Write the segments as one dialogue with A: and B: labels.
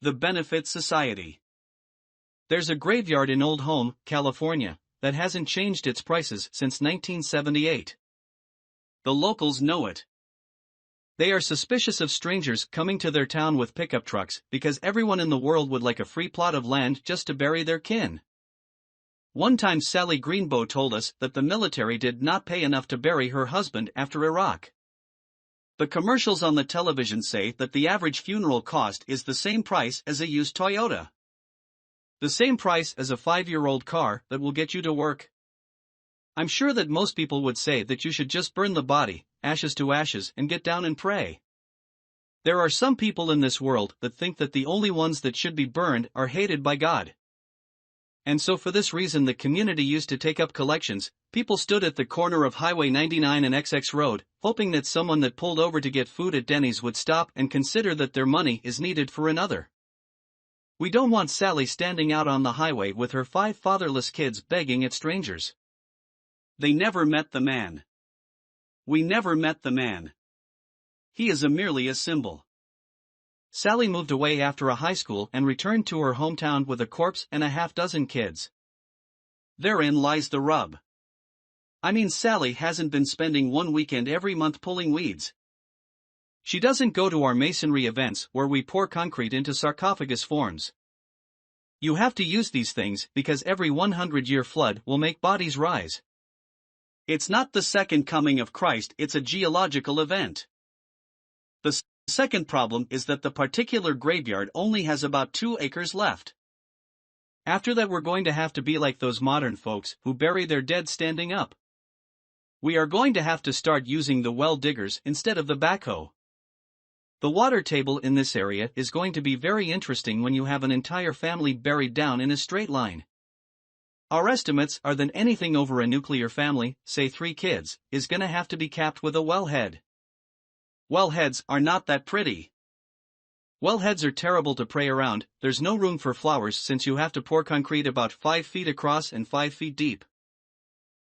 A: The Benefit Society. There's a graveyard in Old Home, California, that hasn't changed its prices since 1978. The locals know it. They are suspicious of strangers coming to their town with pickup trucks because everyone in the world would like a free plot of land just to bury their kin. One time Sally Greenbow told us that the military did not pay enough to bury her husband after Iraq. The commercials on the television say that the average funeral cost is the same price as a used Toyota. The same price as a 5-year-old car that will get you to work. I'm sure that most people would say that you should just burn the body, ashes to ashes, and get down and pray. There are some people in this world that think that the only ones that should be burned are hated by God. And so for this reason the community used to take up collections. People stood at the corner of Highway 99 and XX Road, hoping that someone that pulled over to get food at Denny's would stop and consider that their money is needed for another. We don't want Sally standing out on the highway with her 5 fatherless kids begging at strangers. They never met the man. We never met the man. He is merely a symbol. Sally moved away after a high school and returned to her hometown with a corpse and a half-dozen kids. Therein lies the rub. I mean, Sally hasn't been spending one weekend every month pulling weeds. She doesn't go to our masonry events where we pour concrete into sarcophagus forms. You have to use these things because every 100-year flood will make bodies rise. It's not the second coming of Christ, it's a geological event. The second problem is that the particular graveyard only has about 2 acres left. After that we're going to have to be like those modern folks who bury their dead standing up. We are going to have to start using the well diggers instead of the backhoe. The water table in this area is going to be very interesting when you have an entire family buried down in a straight line. Our estimates are that anything over a nuclear family, say 3 kids, is gonna have to be capped with a wellhead. Wellheads are not that pretty. Wellheads are terrible to pray around. There's no room for flowers since you have to pour concrete about 5 feet across and 5 feet deep.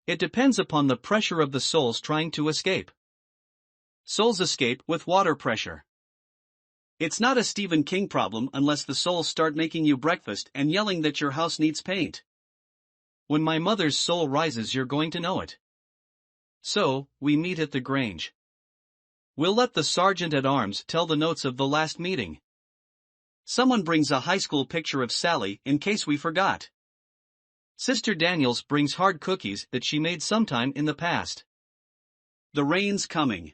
A: It depends upon the pressure of the souls trying to escape. Souls escape with water pressure. It's not a Stephen King problem unless the souls start making you breakfast and yelling that your house needs paint. When my mother's soul rises, you're going to know it. So, we meet at the Grange. We'll let the sergeant-at-arms tell the notes of the last meeting. Someone brings a high school picture of Sally in case we forgot. Sister Daniels brings hard cookies that she made sometime in the past. The rain's coming.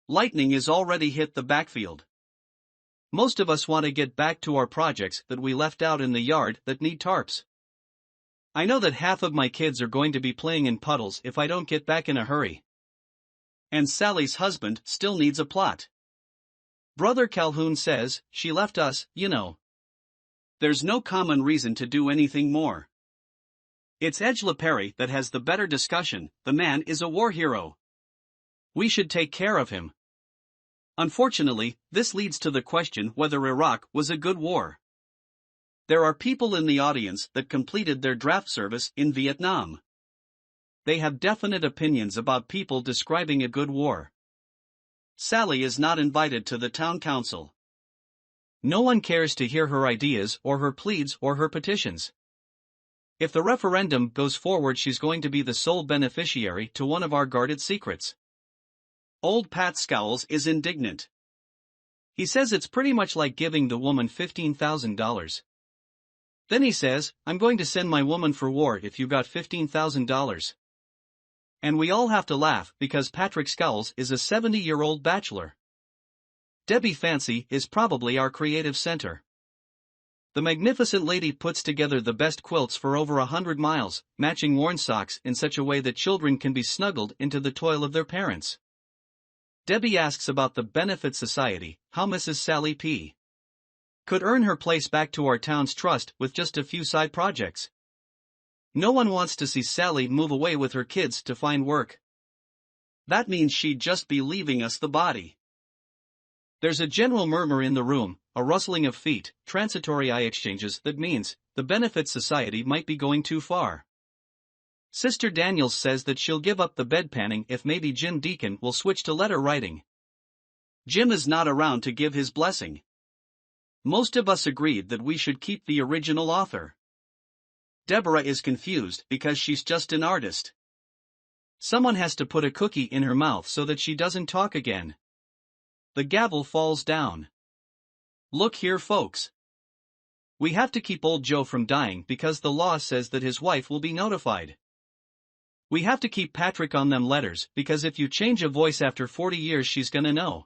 A: Lightning is already hit the backfield. Most of us want to get back to our projects that we left out in the yard that need tarps. I know that half of my kids are going to be playing in puddles if I don't get back in a hurry. And Sally's husband still needs a plot. Brother Calhoun says, she left us, you know. There's no common reason to do anything more. It's Edgela Perry that has the better discussion. The man is a war hero. We should take care of him. Unfortunately, this leads to the question whether Iraq was a good war. There are people in the audience that completed their draft service in Vietnam. They have definite opinions about people describing a good war. Sally is not invited to the town council. No one cares to hear her ideas or her pleads or her petitions. If the referendum goes forward, she's going to be the sole beneficiary to one of our guarded secrets. Old Pat Scowls is indignant. He says it's pretty much like giving the woman $15,000. Then he says, I'm going to send my woman for war if you got $15,000. And we all have to laugh because Patrick Scowls is a 70-year-old bachelor. Debbie Fancy is probably our creative center. The magnificent lady puts together the best quilts for over 100 miles, matching worn socks in such a way that children can be snuggled into the toil of their parents. Debbie asks about the Benefit Society, how Mrs. Sally P. could earn her place back to our town's trust with just a few side projects. No one wants to see Sally move away with her kids to find work. That means she'd just be leaving us the body. There's a general murmur in the room, a rustling of feet, transitory eye exchanges that means the Benefit Society might be going too far. Sister Daniels says that she'll give up the bedpanning if maybe Jim Deacon will switch to letter writing. Jim is not around to give his blessing. Most of us agreed that we should keep the original author. Deborah is confused because she's just an artist. Someone has to put a cookie in her mouth so that she doesn't talk again. The gavel falls down. Look here, folks. We have to keep old Joe from dying because the law says that his wife will be notified. We have to keep Patrick on them letters because if you change a voice after 40 years she's gonna know.